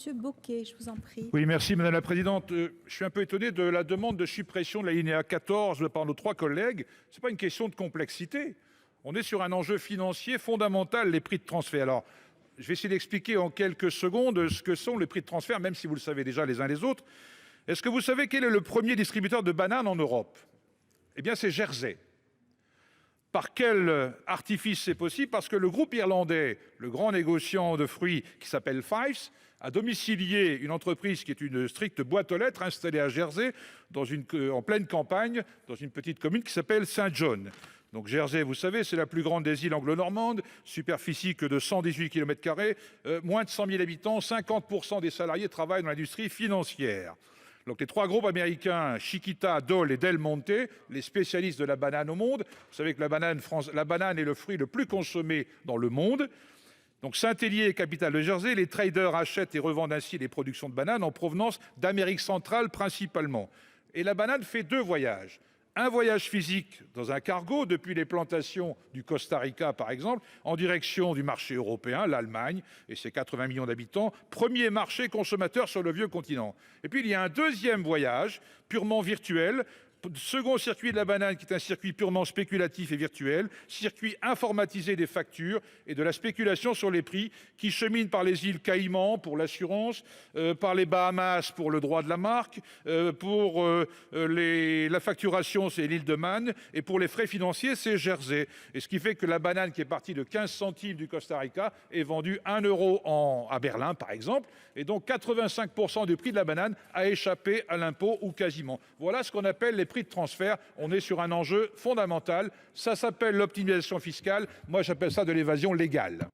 Monsieur Bocquet, je vous en prie. Oui, merci Madame la Présidente. Je suis un peu étonné de la demande de suppression de l'alinéa 14 par nos trois collègues. Ce n'est pas une question de complexité. On est sur un enjeu financier fondamental, les prix de transfert. Alors, je vais essayer d'expliquer en quelques secondes ce que sont les prix de transfert, même si vous le savez déjà les uns les autres. Est-ce que vous savez quel est le premier distributeur de bananes en Europe? Eh bien, c'est Jersey. Par quel artifice c'est possible? Parce que le groupe irlandais, le grand négociant de fruits qui s'appelle Fives, a domicilié une entreprise qui est une stricte boîte aux lettres installée à Jersey, en pleine campagne, dans une petite commune qui s'appelle Saint John. Donc Jersey, vous savez, c'est la plus grande des îles anglo-normandes, superficie que de 118 km², moins de 100 000 habitants, 50% des salariés travaillent dans l'industrie financière. Donc les trois groupes américains, Chiquita, Dole et Del Monte, les spécialistes de la banane au monde. Vous savez que la banane est le fruit le plus consommé dans le monde. Donc Saint-Hélier est capitale de Jersey. Les traders achètent et revendent ainsi les productions de bananes en provenance d'Amérique centrale principalement. Et la banane fait deux voyages. Un voyage physique dans un cargo depuis les plantations du Costa Rica, par exemple, en direction du marché européen, l'Allemagne et ses 80 millions d'habitants, premier marché consommateur sur le vieux continent. Et puis il y a un deuxième voyage purement virtuel, second circuit de la banane qui est un circuit purement spéculatif et virtuel, circuit informatisé des factures et de la spéculation sur les prix qui chemine par les îles Caïmans pour l'assurance, par les Bahamas pour le droit de la marque, pour la facturation c'est l'île de Man et pour les frais financiers c'est Jersey. Et ce qui fait que la banane qui est partie de 15 centimes du Costa Rica est vendue 1 euro à Berlin par exemple. Et donc 85% du prix de la banane a échappé à l'impôt ou quasiment. Voilà ce qu'on appelle les prix de transfert. On est sur un enjeu fondamental. Ça s'appelle l'optimisation fiscale. Moi, j'appelle ça de l'évasion légale.